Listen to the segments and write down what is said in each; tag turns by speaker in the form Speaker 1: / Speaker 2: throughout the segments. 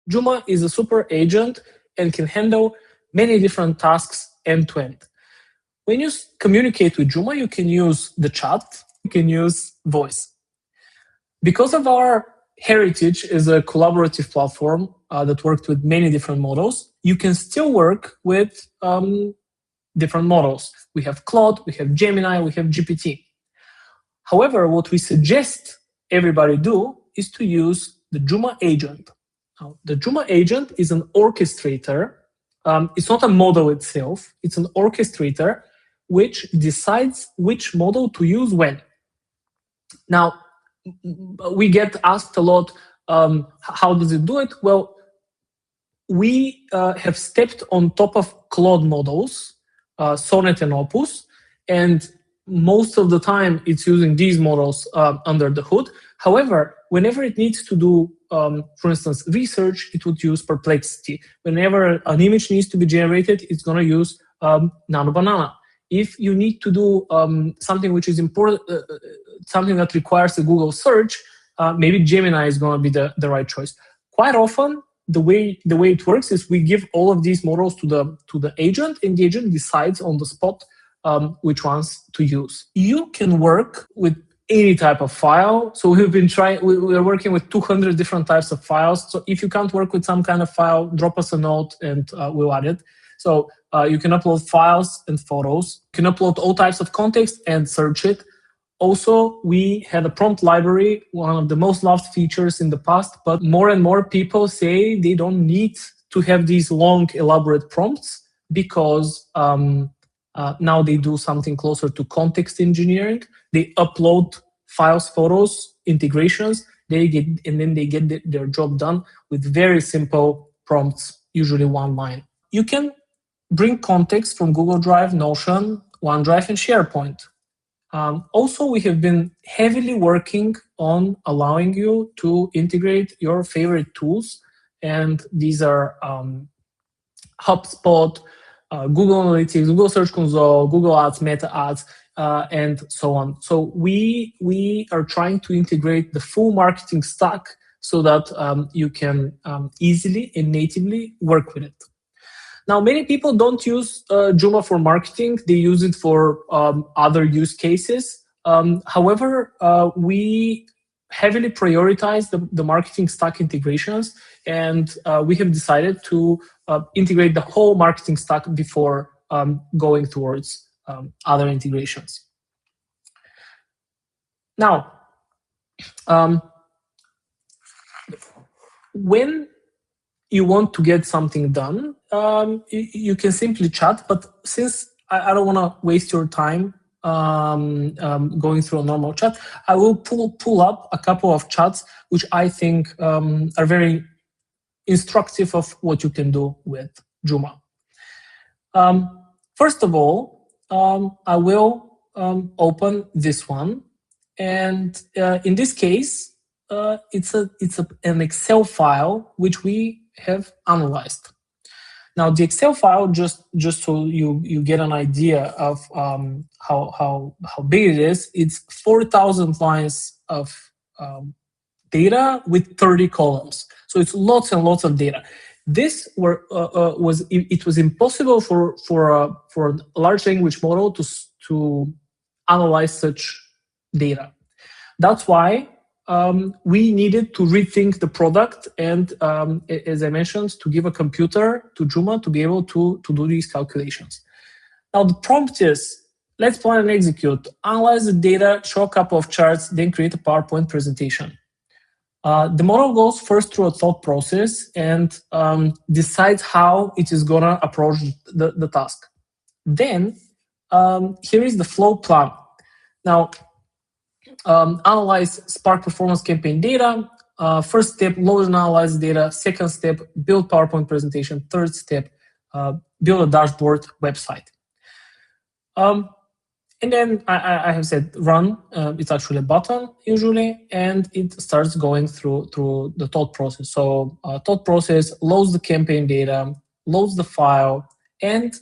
Speaker 1: Juma is a super agent and can handle many different tasks end-to-end. When you communicate with Juma, you can use the chat, you can use voice. Because of our heritage as a collaborative platform that worked with many different models, you can still work with different models. We have Claude, we have Gemini, we have GPT. However, what we suggest everybody do is to use the Juma agent. Now, the Juma agent is an orchestrator. It's not a model itself. It's an orchestrator which decides which model to use when. Now, we get asked a lot, how does it do it? Well, we have stepped on top of Claude models, Sonnet and Opus, and most of the time it's using these models under the hood. However, whenever it needs to do, for instance, research, it would use Perplexity. Whenever an image needs to be generated, it's going to use Nano Banana. If you need to do something which is important, something that requires a Google search, maybe Gemini is going to be the right choice. Quite often, the way it works is we give all of these models to the agent, and the agent decides on the spot which ones to use. You can work with any type of file. So we've been trying. We are working with 200 different types of files. So if you can't work with some kind of file, drop us a note and we'll add it. So you can upload files and photos. You can upload all types of context and search it. Also, we had a prompt library, one of the most loved features in the past, but more and more people say they don't need to have these long, elaborate prompts because now they do something closer to context engineering. They upload files, photos, integrations, and then they get their job done with very simple prompts, usually one line. You can bring context from Google Drive, Notion, OneDrive, and SharePoint. Also, we have been heavily working on allowing you to integrate your favorite tools, and these are HubSpot, Google Analytics, Google Search Console, Google Ads, Meta Ads, and so on. So we are trying to integrate the full marketing stack so that you can easily and natively work with it. Now, many people don't use Juma for marketing. They use it for other use cases. However, we heavily prioritize the marketing stack integrations, and we have decided to integrate the whole marketing stack before going towards other integrations. Now, when you want to get something done, you can simply chat, but since I don't want to waste your time going through a normal chat, I will pull up a couple of chats which I think are very instructive of what you can do with Juma. First of all, I will open this one, and in this case, it's an Excel file which we have analyzed. Now, the Excel file, just so you get an idea of how big it is, it's 4,000 lines of data with 30 columns. So it's lots and lots of data. This was impossible for a large language model to analyze such data. That's why we needed to rethink the product, and as I mentioned, to give a computer to Juma to be able to do these calculations. Now the prompt is, let's plan and execute, analyze the data, show a couple of charts, then create a PowerPoint presentation. The model goes first through a thought process and decides how it is going to approach the task. Then here is the flow plan. Now, analyze Spark performance campaign data. First step, load and analyze data. Second step, build PowerPoint presentation. Third step, build a dashboard website. And then I have said run. It's actually a button usually, and it starts going through the thought process. So thought process loads the campaign data, loads the file, and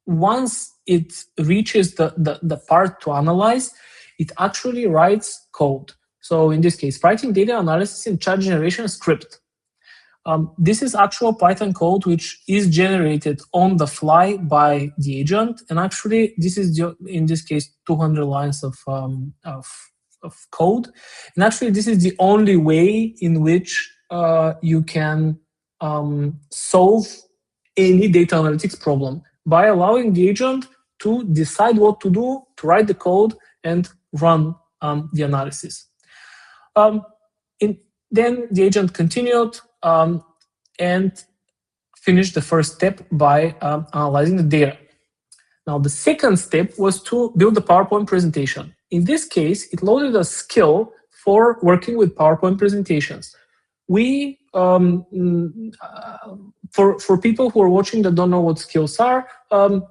Speaker 1: once it reaches the part to analyze, it actually writes code. So in this case, writing data analysis in chat generation script. This is actual Python code which is generated on the fly by the agent, and actually this is in this case 200 lines of code, and actually this is the only way in which you can solve any data analytics problem, by allowing the agent to decide what to do, to write the code and run the analysis. Then the agent continued and finished the first step by analyzing the data. Now, the second step was to build a PowerPoint presentation. In this case, it loaded a skill for working with PowerPoint presentations. We, for people who are watching that don't know what skills are,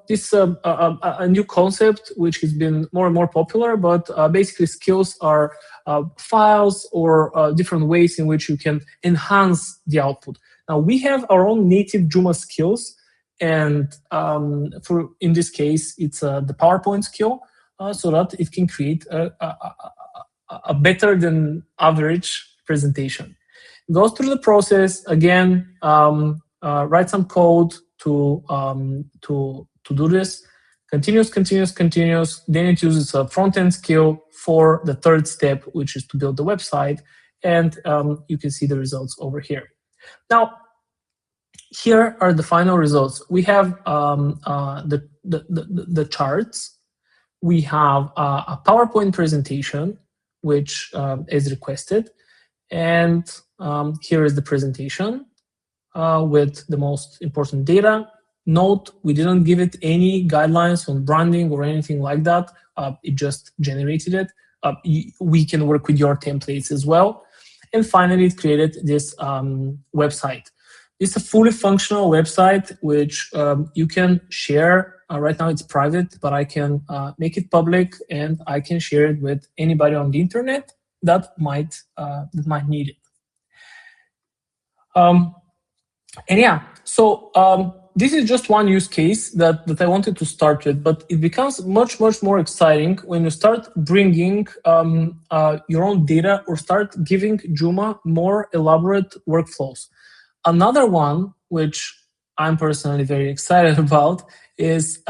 Speaker 1: this is a new concept which has been more and more popular, but basically skills are files or different ways in which you can enhance the output. Now, we have our own native Juma skills, and in this case, it's the PowerPoint skill, so that it can create a better than average presentation. Goes through the process again, write some code to do this. Continues. Then it uses a front-end skill for the third step, which is to build the website, and you can see the results over here. Now, here are the final results. We have the charts. We have a PowerPoint presentation, which is requested, and here is the presentation with the most important data. Note, we didn't give it any guidelines on branding or anything like that. It just generated it. We can work with your templates as well. And finally, it created this website. It's a fully functional website which you can share. Right now it's private, but I can make it public, and I can share it with anybody on the internet that might need it. And yeah, so this is just one use case that I wanted to start with, but it becomes much more exciting when you start bringing your own data or start giving Juma more elaborate workflows. Another one, which I'm personally very excited about, is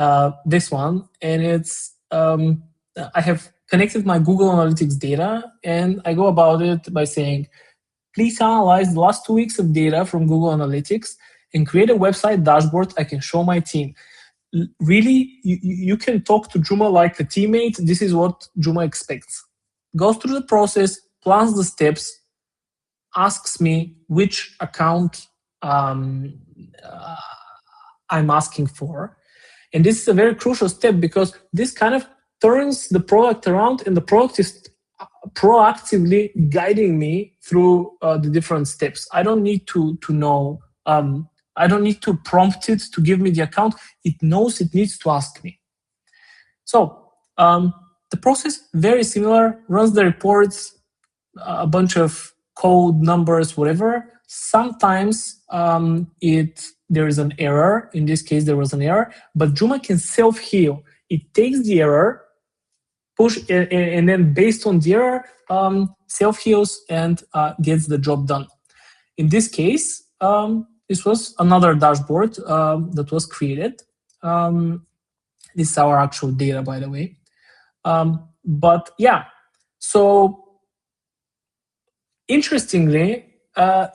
Speaker 1: this one, and it's I have connected my Google Analytics data, and I go about it by saying, please analyze the last 2 weeks of data from Google Analytics and create a website dashboard I can show my team. Really, you can talk to Juma like a teammate. This is what Juma expects. Goes through the process, plans the steps, asks me which account I'm asking for. And this is a very crucial step, because this kind of turns the product around, and the product is proactively guiding me through the different steps. I don't need to know, I don't need to prompt it to give me the account. It knows it needs to ask me. So the process, very similar, runs the reports, a bunch of code, numbers, whatever. Sometimes there is an error. In this case, there was an error, but Juma can self-heal. It takes the error, push, and then based on the error, self-heals and gets the job done. In this case, this was another dashboard that was created. This is our actual data, by the way. But yeah, so interestingly,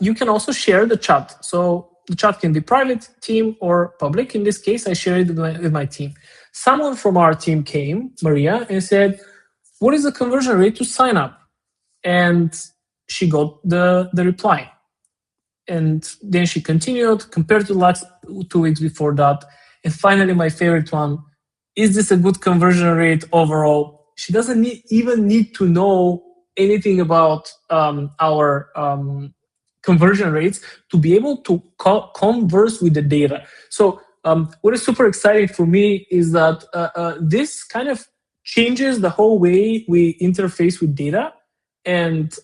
Speaker 1: you can also share the chat. So the chat can be private, team, or public. In this case, I shared it with my team. Someone from our team came, Maria, and said, what is the conversion rate to sign up? And she got the reply. And then she continued, compared to the last 2 weeks before that. And finally, my favorite one, is this a good conversion rate overall? She doesn't even need to know anything about our conversion rates to be able to converse with the data. So what is super exciting for me is that this kind of changes the whole way we interface with data. And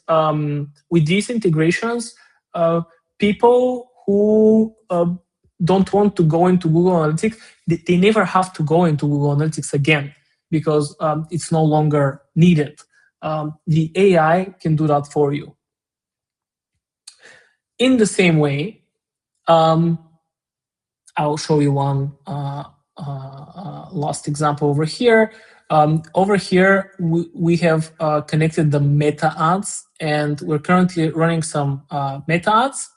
Speaker 1: with these integrations, people who don't want to go into Google Analytics, they never have to go into Google Analytics again, because it's no longer needed. The AI can do that for you. In the same way, I'll show you one last example over here. Over here, we have connected the meta ads, and we're currently running some meta ads.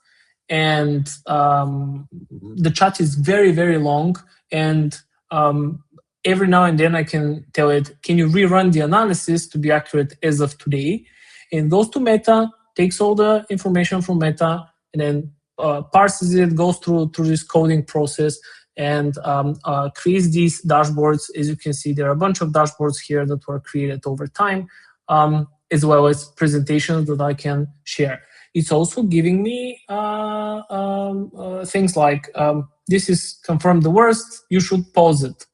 Speaker 1: And the chat is very, very long. And every now and then I can tell it, can you rerun the analysis to be accurate as of today? And goes to meta, takes all the information from meta, and then parses it, goes through this coding process, and creates these dashboards. As you can see, there are a bunch of dashboards here that were created over time, as well as presentations that I can share. It's also giving me things like, this is confirmed the worst, you should pause it.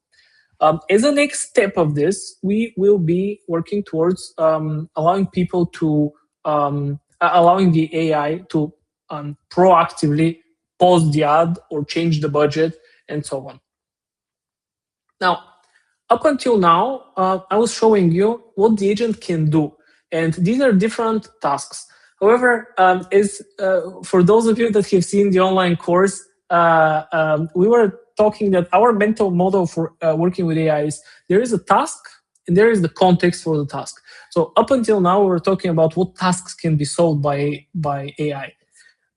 Speaker 1: As a next step of this, we will be working towards allowing people to, allowing the AI to proactively pause the ad or change the budget and so on. Now, up until now, I was showing you what the agent can do. And these are different tasks. However, for those of you that have seen the online course, we were talking that our mental model for working with AI is there is a task and there is the context for the task. So up until now, we're talking about what tasks can be solved by AI.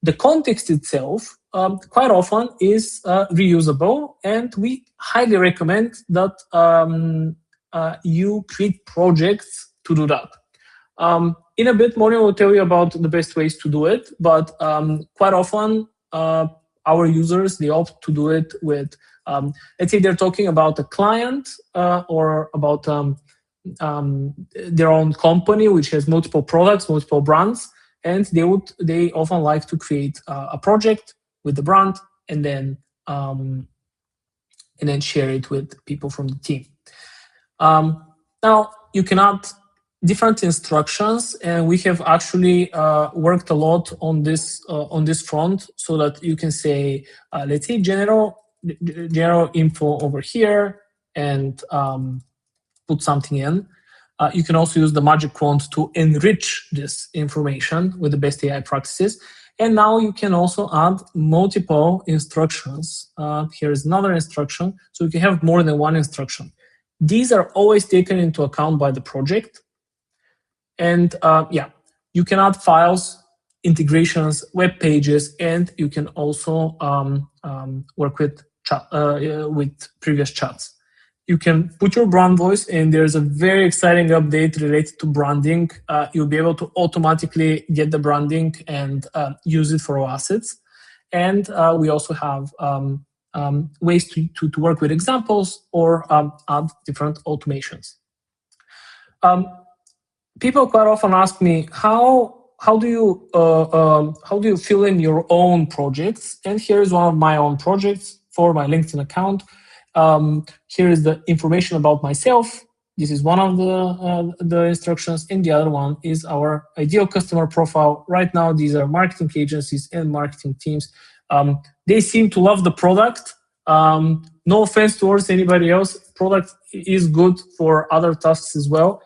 Speaker 1: The context itself quite often is reusable, and we highly recommend that you create projects to do that. In a bit, Maureen will tell you about the best ways to do it, but quite often our users, they opt to do it with, let's say they're talking about a client or about their own company, which has multiple products, multiple brands, and they often like to create a project with the brand and then share it with people from the team. Now you can add different instructions, and we have actually worked a lot on this front, so that you can say, let's say general info over here, and put something in. You can also use the magic wand to enrich this information with the best AI practices. And now you can also add multiple instructions. Here is another instruction, so you can have more than one instruction. These are always taken into account by the project. And yeah, you can add files, integrations, web pages, and you can also work with previous chats. You can put your brand voice, and there's a very exciting update related to branding. You'll be able to automatically get the branding and use it for all assets. And we also have ways to work with examples or add different automations. People quite often ask me, how do you fill in your own projects? And here is one of my own projects for my LinkedIn account. Here is the information about myself. This is one of the instructions, and the other one is our ideal customer profile. Right now, these are marketing agencies and marketing teams. They seem to love the product. No offense towards anybody else. Product is good for other tasks as well,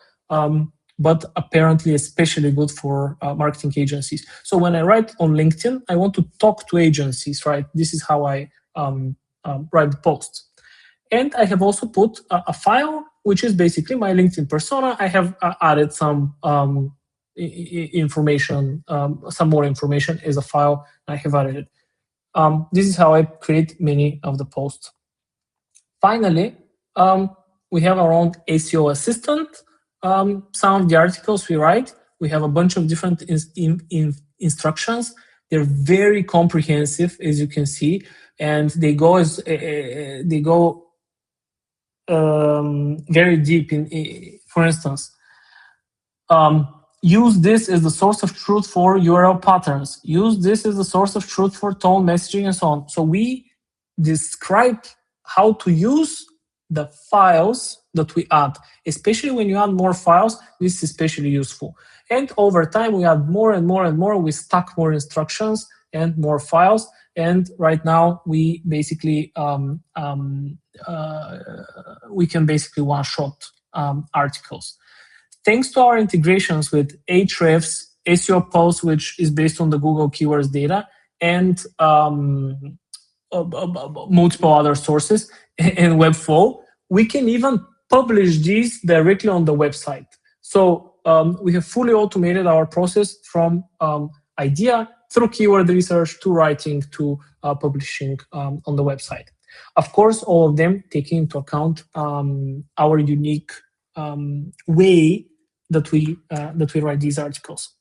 Speaker 1: but apparently especially good for marketing agencies. So when I write on LinkedIn, I want to talk to agencies, right? This is how I write the posts. And I have also put a file, which is basically my LinkedIn persona. I have added some information, some more information as a file. I have added it. This is how I create many of the posts. Finally, we have our own SEO assistant. Some of the articles we write, we have a bunch of different instructions. They're very comprehensive, as you can see, and they go very deep. For instance, use this as the source of truth for URL patterns. Use this as the source of truth for tone messaging and so on. So we describe how to use the files that we add. Especially when you add more files, this is especially useful. And over time, we add more and more and more. We stack more instructions and more files. And right now, we basically we can basically one-shot articles. Thanks to our integrations with Ahrefs, SEO post, which is based on the Google keywords data, and multiple other sources in Webflow. We can even publish these directly on the website. So we have fully automated our process from idea through keyword research to writing to publishing on the website. Of course, all of them taking into account our unique way that we write these articles.